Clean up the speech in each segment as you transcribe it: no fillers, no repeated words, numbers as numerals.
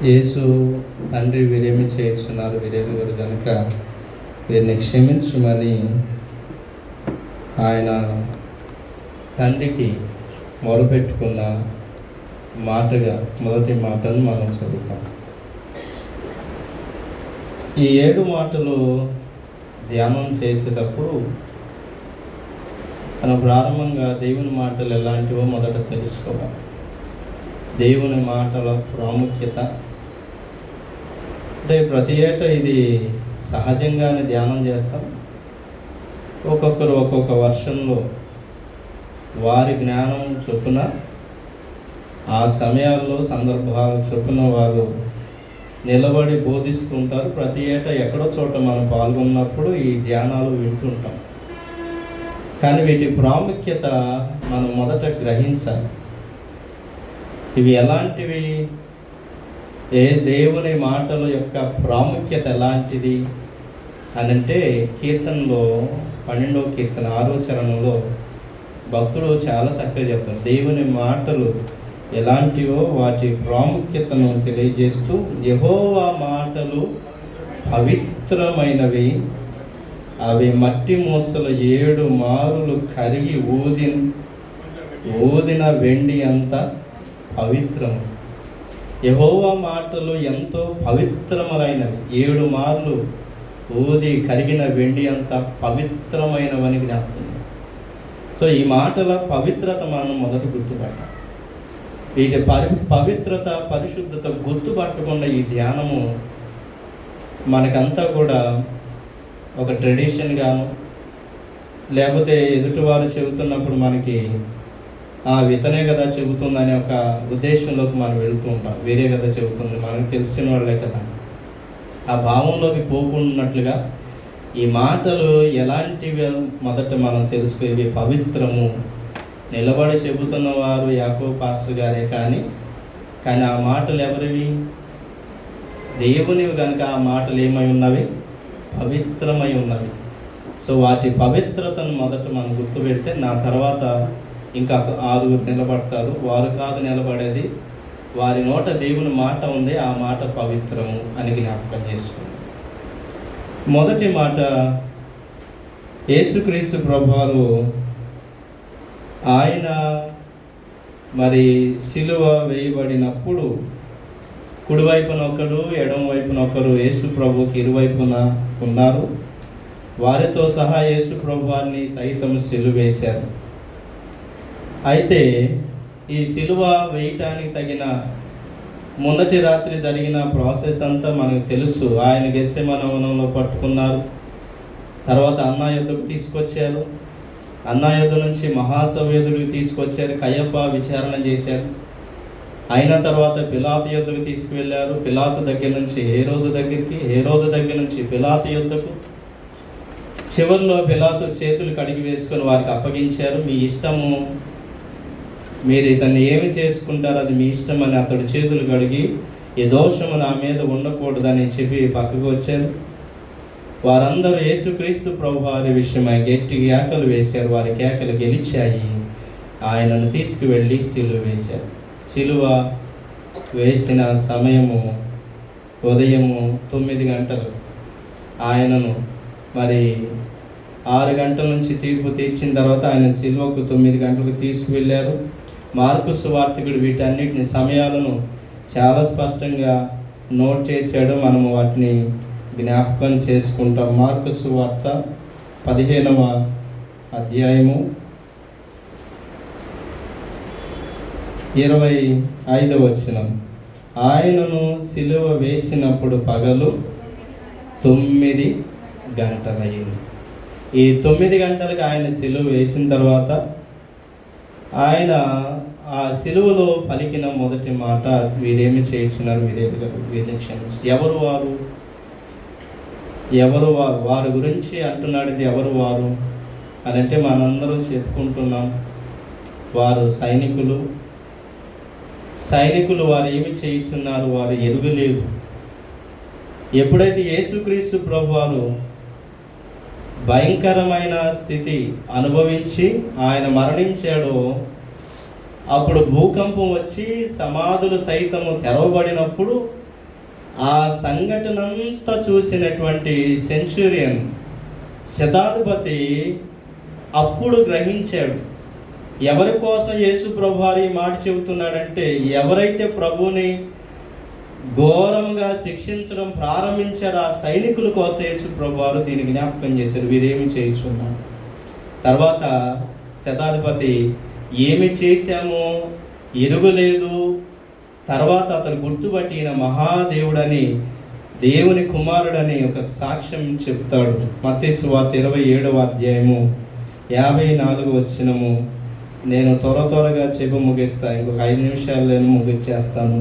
యేసు తండ్రి వీరేమి చేస్తున్నారు వీరెరుగురు కనుక వీరిని క్షమించమని ఆయన తండ్రికి మొరపెట్టుకున్న మాటగా మొదటి మాటను మనం చదువుతాం. ఈ 7 మాటలు ధ్యానం చేసేటప్పుడు మనం ప్రారంభంగా దేవుని మాటలు ఎలాంటివో మొదట తెలుసుకోవాలి. దేవుని మాటల ప్రాముఖ్యత అంటే ప్రతి ఏటా ఇది సహజంగానే ధ్యానం చేస్తాం. ఒక్కొక్కరు ఒక్కొక్క వర్షంలో వారి జ్ఞానం చొప్పున ఆ సమయాల్లో సందర్భాల చొప్పున వారు నిలబడి బోధిస్తుంటారు. ప్రతి ఏటా ఎక్కడో చోట మనం పాల్గొన్నప్పుడు ఈ ధ్యానాలు వింటుంటాం. కానీ వీటి ప్రాముఖ్యత మనం మొదట గ్రహించాలి. ఇవి ఎలాంటివి, దేవుని మాటల యొక్క ప్రాముఖ్యత ఎలాంటిది అని అంటే కీర్తనలో 12వ కీర్తన 6వ చరణంలో భక్తుడు చాలా చక్కగా చెప్తాడు. దేవుని మాటలు ఎలాంటివో వాటి ప్రాముఖ్యతను తెలియజేస్తూ, యెహోవా మాటలు పవిత్రమైనవి, అవి మట్టి మూసలు 7 మారులు కరిగి ఊదిన వెండి అంత పవిత్రము. యెహోవా మాటలు ఎంతో పవిత్రములైనవి, 7 మార్లు ఊది కరిగిన వెండి అంత పవిత్రమైనవని జ్ఞాపకం. సో ఈ మాటల పవిత్రత మనం మొదట గుర్తుపట్టాలి. వీటి పవిత్రత పరిశుద్ధత గుర్తుపట్టకుండా ఈ ధ్యానము మనకంతా కూడా ఒక ట్రెడిషన్గాను, లేకపోతే ఎదుటివారు చెబుతున్నప్పుడు మనకి వితనే కదా చెబుతుందనే ఒక ఉద్దేశంలోకి మనం వెళుతూ ఉంటాం. వేరే కదా చెబుతుంది, మనకు తెలిసిన వాళ్ళే కదా, ఆ భావంలోకి పోకున్నట్లుగా ఈ మాటలు ఎలాంటివి మొదట మనం తెలుసుకునేవి. పవిత్రము, నిలబడి చెబుతున్న వారు యాకోబు పాస్టర్ గారే, కానీ ఆ మాటలు ఎవరివి? దేవునివి కనుక ఆ మాటలు ఏమై ఉన్నవి? పవిత్రమై ఉన్నవి. సో వాటి పవిత్రతను మొదట మనం గుర్తుపెడితే నా తర్వాత ఇంకా 6 నిలబడతారు. వారు కాదు నిలబడేది, వారి నోట దేవుని మాట ఉంది, ఆ మాట పవిత్రము అని జ్ఞాపకం చేసుకోండి. మొదటి మాట, యేసుక్రీస్తు ప్రభువారు ఆయన మరి సిలువ వేయబడినప్పుడు కుడివైపున ఒకరు, ఎడమ వైపున ఒకరు యేసు ప్రభుకి ఇరువైపున ఉన్నారు. వారితో సహా యేసు ప్రభువారిని సైతం సిలువ వేశారు. అయితే ఈ సిలువ వేయటానికి తగిన మొదటి రాత్రి జరిగిన ప్రాసెస్ అంతా మనకు తెలుసు. ఆయన గెత్సెమనే వనంలో పట్టుకున్నారు, తర్వాత అన్నా యొద్దకు తీసుకొచ్చారు, అన్నా యొద్ద నుంచి మహాసభ ఎదురుకు తీసుకొచ్చారు, కయప విచారణ చేశారు. అయిన తర్వాత పిలాతు యొద్దకు తీసుకువెళ్ళారు, పిలాతు దగ్గర నుంచి హేరోదు దగ్గరికి, హేరోదు దగ్గర నుంచి పిలాతు యొద్దకు. చివరిలో పిలాతు చేతులు కడిగి వేసుకొని వారికి అప్పగించారు. మీ ఇష్టము, మీరు ఇతన్ని ఏమి చేసుకుంటారు అది మీ ఇష్టం అని అతడు చేతులు కడిగి, ఈ దోషము నా మీద ఉండకూడదని చెప్పి పక్కకు వచ్చారు. వారందరూ యేసుక్రీస్తు ప్రభువారి విషయమై గట్టి కేకలు వేశారు. వారి కేకలు గెలిచాయి. ఆయనను తీసుకువెళ్ళి సిలువ వేశారు. సిలువ వేసిన సమయము ఉదయము 9 గంటలు. ఆయనను మరి 6 గంటల నుంచి తీర్పు తీర్చిన తర్వాత ఆయన సిలువకు 9 గంటలకు తీసుకువెళ్ళారు. మార్కు సువార్తికుడు వీటన్నిటిని సమయాలను చాలా స్పష్టంగా నోట్ చేశాడు. మనము వాటిని జ్ఞాపకం చేసుకుంటాం. మార్కు సువార్త 15వ అధ్యాయము 25వ వచనం. ఆయనను సిలువ వేసినప్పుడు పగలు 9 గంటలయ్యింది. ఈ 9 గంటలకు ఆయన సిలువ వేసిన తర్వాత ఆయన ఆ సిలువలో పలికిన మొదటి మాట, వీరేమి చేస్తున్నారు వీరిని క్షమించు. ఎవరు వారు? వారి గురించి అంటున్నాడు. ఎవరు వారు అని అంటే మనందరూ చెప్పుకుంటున్నాం, వారు సైనికులు. వారు ఏమి చేస్తున్నారు వారు ఎరుగలేదు. ఎప్పుడైతే యేసుక్రీస్తు ప్రభువారు భయంకరమైన స్థితి అనుభవించి ఆయన మరణించాడో, అప్పుడు భూకంపం వచ్చి సమాధులు సైతము తెరవబడినప్పుడు ఆ సంఘటన అంతా చూసినటువంటి సెంచురియన్ శతాధిపతి అప్పుడు గ్రహించాడు, ఎవరి కోసం యేసు ప్రభువారు ఈ మాట చెబుతున్నాడంటే, ఎవరైతే ప్రభువుని ఘోరంగా శిక్షించడం ప్రారంభించారు ఆ సైనికుల కోసం యేసు ప్రభువారు దీన్ని జ్ఞాపకం చేశారు, వీరేమి చేయించున్నారు. తర్వాత శతాధిపతి ఏమి చేశామో ఎరుగలేదు. తర్వాత అతను గుర్తుపట్టి ఈయన మహాదేవుడని, దేవుని కుమారుడని ఒక సాక్ష్యం చెప్తాడు. మత్తయి సువార్త 27వ అధ్యాయము 54వ వచనము. నేను త్వరగా చెప్పి ముగిస్తాను, ఇంకొక 5 నిమిషాలు నేను ముగిచ్చేస్తాను.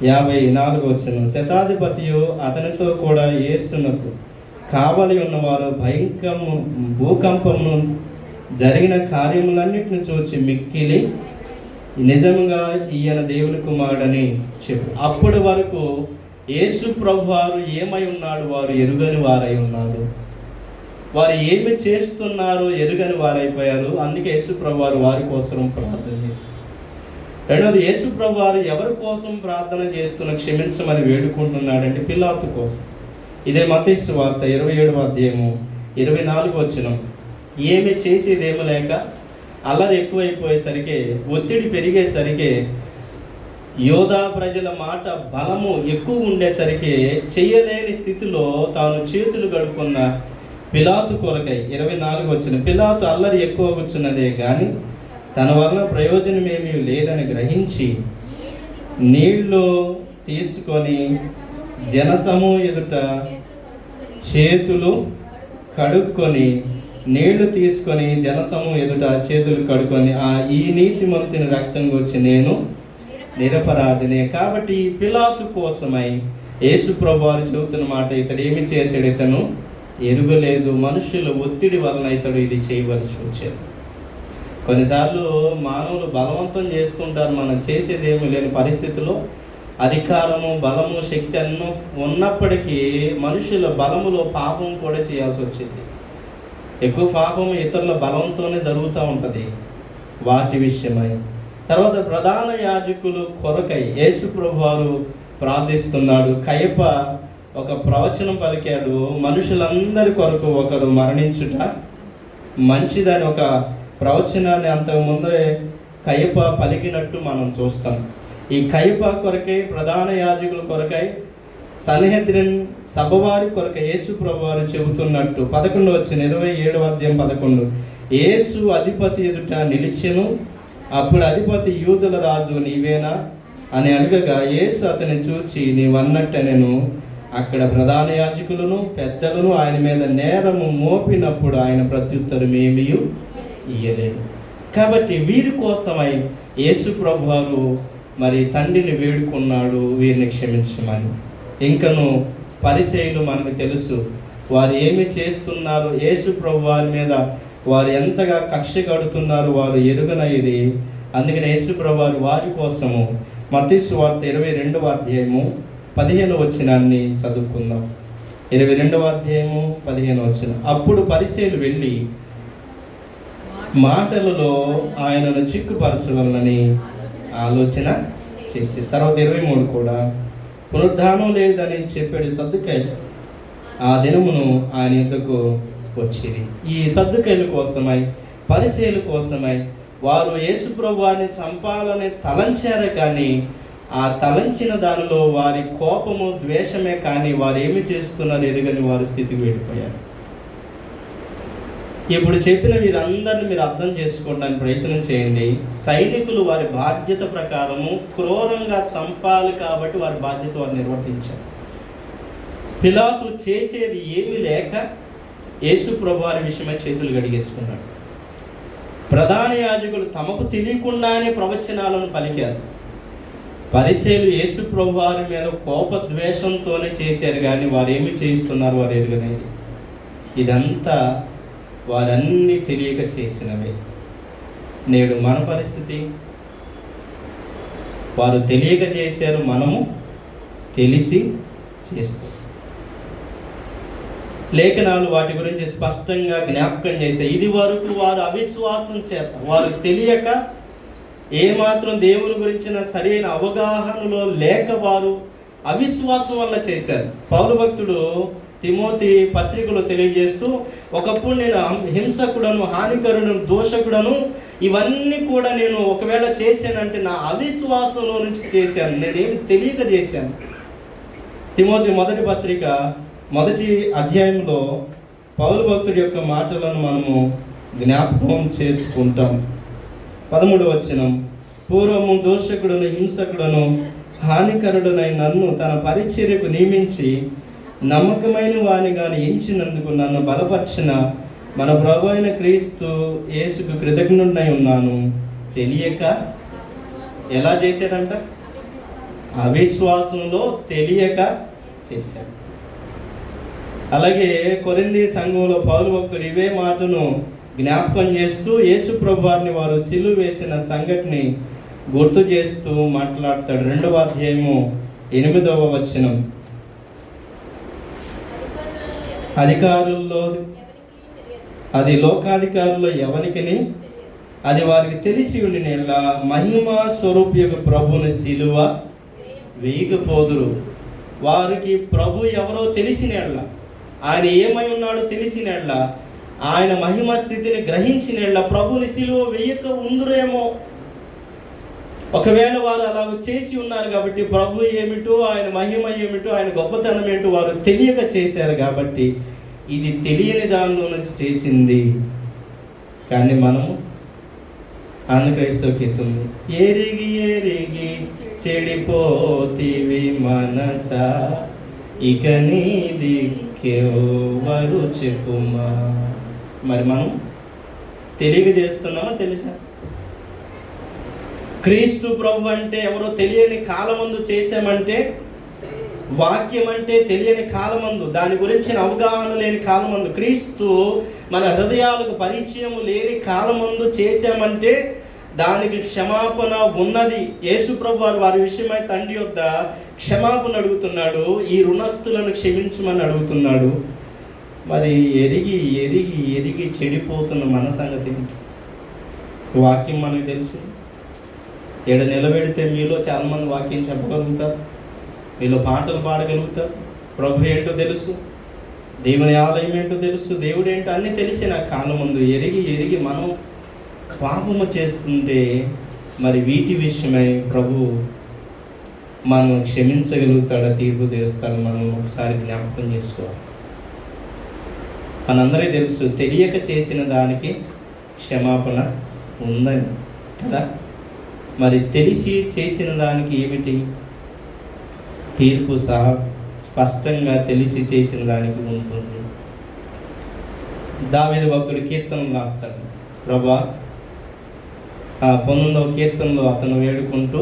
54వ వచనం. శతాధిపతియు అతనితో కూడా యేసునకు కావలి ఉన్నవారు భూకంపము జరిగిన కార్యములన్నిటిని చూచి మిక్కిలి నిజంగా ఈయన దేవుని కుమారుడని చెప్పు. అప్పటి వరకు యేసు ప్రభువారు ఏమై ఉన్నాడు, వారు ఎరుగని వారై ఉన్నారు. వారు ఏమి చేస్తున్నారో ఎరుగని వారైపోయారు. అందుకే యేసు ప్రభువారు వారి కోసం ప్రార్థన చేశారు. రెండవది, యేసు ప్రభువారు ఎవరి కోసం ప్రార్థన చేస్తున్న క్షమించమని వేడుకుంటున్నాడంటే పిలాతు కోసం. ఇదే మత్తయి సువార్త 27వ అధ్యాయము 24వ వచనం. ఏమి చేసేదేమో లేక అల్లరి ఎక్కువైపోయేసరికి, ఒత్తిడి పెరిగేసరికి, యోధా ప్రజల మాట బలము ఎక్కువ ఉండేసరికి చేయలేని స్థితిలో తాను చేతులు కడుక్కున్న పిలాతు కొరకై 24వ వచనం. పిలాతు అల్లరి ఎక్కువ కూర్చున్నదే కానీ తన వలన ప్రయోజనమేమీ లేదని గ్రహించి నీళ్లు తీసుకొని జనసమూహం ఎదుట చేతులు కడుక్కొని ఈ నీతిమంతుని రక్తం గురించి నేను నిరపరాధినే. కాబట్టి పిలాతు కోసమై యేసు ప్రభువారు చెబుతున్న మాట, ఇతడు ఏమి చేశాడు, ఇతను ఎరుగలేదు. మనుషుల ఒత్తిడి వలన ఇతడు ఇది చేయవలసి వచ్చేది. కొన్నిసార్లు మానవులు బలవంతం చేసుకుంటారు, మనం చేసేదేమీ లేని పరిస్థితిలో. అధికారము, బలము, శక్తి అన్నీ ఉన్నప్పటికీ మనుషుల బలములో పాపం కూడా చేయాల్సి వచ్చింది. ఎక్కువ పాపం ఇతరుల బలంతోనే జరుగుతూ ఉంటుంది వాటి విషయమై. తర్వాత ప్రధాన యాజకులు కొరకై యేసు ప్రభువారు ప్రార్థిస్తున్నాడు. కయప ఒక ప్రవచనం పలికాడు, మనుషులందరి కొరకు ఒకరు మరణించుట మంచిదని ఒక ప్రవచనాన్ని అంతకుముందే కయప పలికినట్టు మనం చూస్తాం. ఈ కయప కొరకై, ప్రధాన యాజకుల కొరకై, సన్హెద్రిన్ సభవారి కొరకై యేసు ప్రభువారు చెబుతున్నట్టు 11వ వచనం 27వ అధ్యాయం 11. యేసు అధిపతి ఎదుట నిలిచెను. అప్పుడు అధిపతి, యూదుల రాజు నీవేనా అని అడగగా, యేసు అతని చూచి నీవన్నట్టనెను. అక్కడ ప్రధాన యాజకులను పెద్దలను ఆయన మీద నేరము మోపినప్పుడు ఆయన ప్రత్యుత్తరం ఏమీ ఇయ్యలేదు. కాబట్టి వీరి కోసమై యేసు ప్రభువారు మరి తండ్రిని వేడుకున్నాడు, వీరిని క్షమించమని. ఇంకను పరిసయ్యులు మనకు తెలుసు, వారు ఏమి చేస్తున్నారు, యేసు ప్రభువారి మీద వారు ఎంతగా కక్ష కడుతున్నారు వారు ఎరుగనయ్యేది. అందుకని యేసు ప్రభువారు వారి కోసము మత్తయి సువార్త 22వ అధ్యాయము 15వ వచనాన్ని చదువుకుందాం. 22వ అధ్యాయము 15వ వచనం. అప్పుడు పరిసయ్యులు వెళ్ళి మాటలలో ఆయనను చిక్కుపరచవలనని ఆలోచన చేసి, తర్వాత 23 కూడా పునరుద్ధానం లేదని చెప్పాడు సద్దుకయ్యులు ఆ దినమును ఆయన యొద్దకు వచ్చింది. ఈ సద్దుకయ్యుల కోసమై, పరిసయ్యుల కోసమై వారు యేసు ప్రభువారిని చంపాలని తలంచారు, కానీ ఆ తలంచిన దానిలో వారి కోపము, ద్వేషమే కానీ వారు ఏమి చేస్తున్నారు ఎరుగని వారి స్థితికి వెళ్ళిపోయారు. ఇప్పుడు చెప్పిన వీరందరినీ మీరు అర్థం చేసుకోవడానికి ప్రయత్నం చేయండి. సైనికులు వారి బాధ్యత ప్రకారము క్రూరంగా చంపాలి కాబట్టి వారి బాధ్యత వారు నిర్వర్తించారు. పిలాతు చేసేది ఏమీ లేక యేసు ప్రభువారి విషయమై చేతులు గడిగేసుకున్నాడు. ప్రధాన యాజకులు తమకు తెలియకుండానే ప్రవచనాలను పలికారు. పరిసయ్యులు యేసు ప్రభువారి మీద కోపద్వేషంతోనే చేశారు, కానీ వారు ఏమి చేయిస్తున్నారు వారు ఎరుగనేది. ఇదంతా వారన్నీ తెలియక చేసినవే. నేడు మన పరిస్థితి, వారు తెలియక చేశారు, మనము తెలిసి చేస్తాం. లేఖనాలు వాటి గురించి స్పష్టంగా జ్ఞాపకం చేశాయి. ఇది వరకు వారు అవిశ్వాసం చేత, వారు తెలియక ఏమాత్రం దేవుని గురించిన సరైన అవగాహనలో లేక వారు అవిశ్వాసం వల్ల చేశారు. పౌలు భక్తుడు తిమోతి పత్రికలో తెలియజేస్తూ, ఒకప్పుడు నేను హింసకుడను, హానికరుడను, దోషకుడను, ఇవన్నీ కూడా నేను ఒకవేళ చేశానంటే నా అవిశ్వాసంలో నుంచి చేశాను, నేనేం తెలియక చేశాను. తిమోతి మొదటి పత్రిక 1వ అధ్యాయంలో పౌలు భక్తుడి యొక్క మాటలను మనము జ్ఞాపకం చేసుకుంటాం. 13వ వచనం, పూర్వము దోషకుడును, హింసకుడును, హానికరుడునై నన్ను తన పరిచర్యకు నియమించి నమ్మకమైన వానిగా ఎంచినందుకు నన్ను బలపరిచిన మన ప్రభు అయిన క్రీస్తు యేసుకు కృతజ్ఞుడై ఉన్నాను. తెలియక ఎలా చేశాడంట? అవిశ్వాసంలో తెలియక చేశాడు. అలాగే కొరింథీ సంఘంలో పౌలు భక్తుడు ఇవే మాటను జ్ఞాపకం చేస్తూ యేసు ప్రభు వారిని వారు సిలువ వేసిన సంఘటనని గుర్తు చేస్తూ మాట్లాడతాడు. 2వ అధ్యాయము 8వ వచనం, అధికారుల్లో అది లోకాధికారుల్లో ఎవరికిని అది వారికి తెలిసి ఉండిన మహిమ స్వరూప ప్రభుని సిలువ వేయకపోదురు. వారికి ప్రభు ఎవరో తెలిసినట్ల, ఆయన ఏమై ఉన్నాడో తెలిసినట్ల, ఆయన మహిమ స్థితిని గ్రహించినట్ల ప్రభుని సిలువ వేయక ఉందురేమో. ఒకవేళ వారు అలా చేసి ఉన్నారు కాబట్టి ప్రభు ఏమిటో, ఆయన మహిమ ఏమిటో, ఆయన గొప్పతనం ఏంటో వారు తెలియక చేశారు కాబట్టి ఇది తెలియని దానిలో నుంచి చేసింది. కానీ మనము ఆంధ్రక్రైస్తవ కీర్తన, ఎరిగి ఎరిగి చెడిపోతివి మనసా, ఇక నీ దిక్కెవరు చెప్పుమా. మరి మనం తెలియక చేస్తున్నామా? తెలుసా? క్రీస్తు ప్రభు అంటే ఎవరో తెలియని కాలమందు చేశామంటే, వాక్యం అంటే తెలియని కాలమందు, దాని గురించిన అవగాహన లేని కాలమందు, క్రీస్తు మన హృదయాలకు పరిచయం లేని కాలమందు చేశామంటే దానికి క్షమాపణ ఉన్నది. యేసు ప్రభు వారి విషయమై తండ్రి యొద్ద క్షమాపణ అడుగుతున్నాడు, ఈ రుణస్థులను క్షమించమని అడుగుతున్నాడు. మరి ఎరిగి ఎరిగి ఎరిగి చెడిపోతున్న మన సంగతి ఏంటి? వాక్యం మనకు తెలుసు. ఏడ నిలబెడితే మీలో చాలామంది వాక్యం చెప్పగలుగుతారు, మీలో పాటలు పాడగలుగుతారు. ప్రభు ఏంటో తెలుసు, దేవుని ఆలయం ఏంటో తెలుసు, దేవుడు ఏంటో అన్నీ తెలిసి నా కాలం ముందు ఎరిగి ఎరిగి మనం పాపము చేస్తుంటే మరి వీటి విషయమై ప్రభు మనం క్షమించగలుగుతాడా, తీర్పు తీరుస్తాడు? మనం ఒకసారి జ్ఞాపకం చేసుకోవాలి. మనందరికీ తెలుసు తెలియక చేసిన దానికి క్షమాపణ ఉందని కదా. మరి తెలిసి చేసిన దానికి ఏమిటి? తీర్పు సహా స్పష్టంగా తెలిసి చేసిన దానికి ఉంటుంది. దావీదు భక్తుడు కీర్తనలు రాస్తాడు. ప్రభా, 19వ కీర్తనలో అతను వేడుకుంటూ,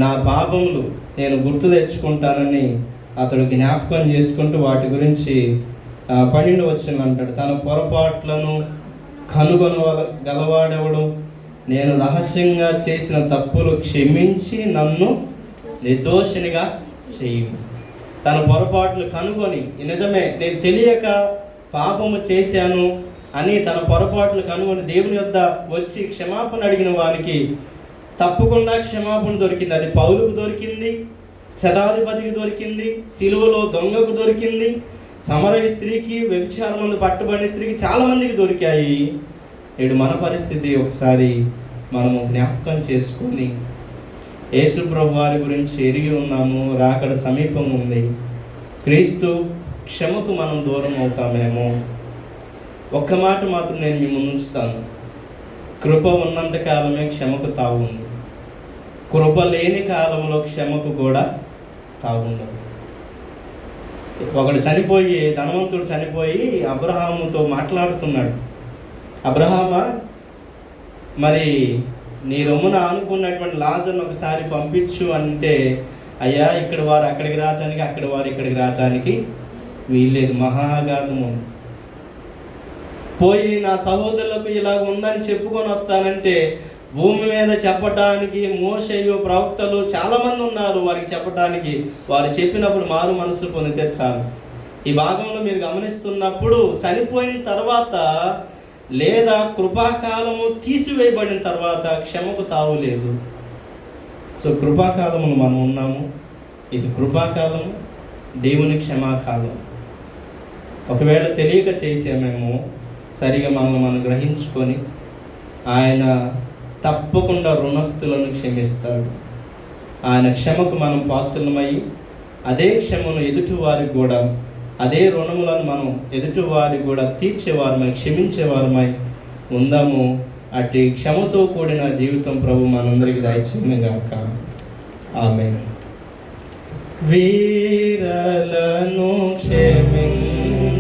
నా పాపములు నేను గుర్తు తెచ్చుకుంటానని అతడు జ్ఞాపకం చేసుకుంటూ వాటి గురించి 12వ వచనం అంటాడు, తన పొరపాట్లను కనుగొనగలవాడెవడు? నేను రహస్యంగా చేసిన తప్పులు క్షమించి నన్ను నిర్దోషినిగా చేయి. తన పొరపాట్లు కనుగొని, నిజమే నేను తెలియక పాపము చేశాను అని తన పొరపాట్లు కనుగొని దేవుని యొద్ద వచ్చి క్షమాపణ అడిగిన వారికి తప్పకుండా క్షమాపణ దొరికింది. అది పౌలుకు దొరికింది, శతాధిపతికి దొరికింది, సిలువలో దొంగకు దొరికింది, సమరయ స్త్రీకి, వ్యభిచారమందు పట్టుబడిన స్త్రీకి, చాలామందికి దొరికాయి. నేడు మన పరిస్థితి ఒకసారి మనము జ్ఞాపకం చేసుకొని యేసు ప్రభు వారి గురించి ఎరిగి ఉన్నాము, రాకడ సమీపం ఉంది, క్రీస్తు క్షమకు మనం దూరం అవుతామేమో. ఒక్క మాట మాత్రం నేను మీ ముందు ఉంచుతాను, కృప ఉన్నంత కాలమే క్షమకు తావు ఉంది, కృప లేని కాలంలో క్షమకు కూడా తావు ఉండదు. ఒకడు చనిపోయి, ధనవంతుడు చనిపోయి అబ్రహాముతో మాట్లాడుతున్నాడు, అబ్రహామా, మరి నీ రొమ్మున ఆనుకున్నటువంటి లాజర్ను ఒకసారి పంపించు అంటే, అయ్యా ఇక్కడ వారు అక్కడికి రావటానికి, అక్కడ వారు ఇక్కడికి రావటానికి వీల్లేదు, మహాగాధము. పోయి నా సహోదరులకు ఇలాగ ఉందని చెప్పుకొని వస్తానంటే, భూమి మీద చెప్పటానికి మోషేయు ప్రవక్తలు చాలామంది ఉన్నారు వారికి చెప్పటానికి. వారు చెప్పినప్పుడు మారు మనసు పొందితే చాలు. ఈ భాగంలో మీరు గమనిస్తున్నప్పుడు చనిపోయిన తర్వాత లేదా కృపాకాలము తీసివేయబడిన తర్వాత క్షమకు తావు లేదు. సో కృపాకాలములు మనం ఉన్నాము. ఇది కృపాకాలం, దేవుని క్షమాకాలం. ఒకవేళ తెలియక చేసామేమో, సరిగా మనం గ్రహించుకొని ఆయన తప్పకుండా రుణస్థులను క్షమిస్తాడు. ఆయన క్షమకు మనం పాత్రలమై అదే క్షమను ఎదుటివారికి కూడా, అదే రుణములను మనం ఎదుటివారికి కూడా తీర్చేవారమై, క్షమించేవారమై ఉందాము. అట్టి క్షమతో కూడిన జీవితం ప్రభు మనందరికీ దయచేయునుగాక. ఆమేన్. వీరలను క్షమించు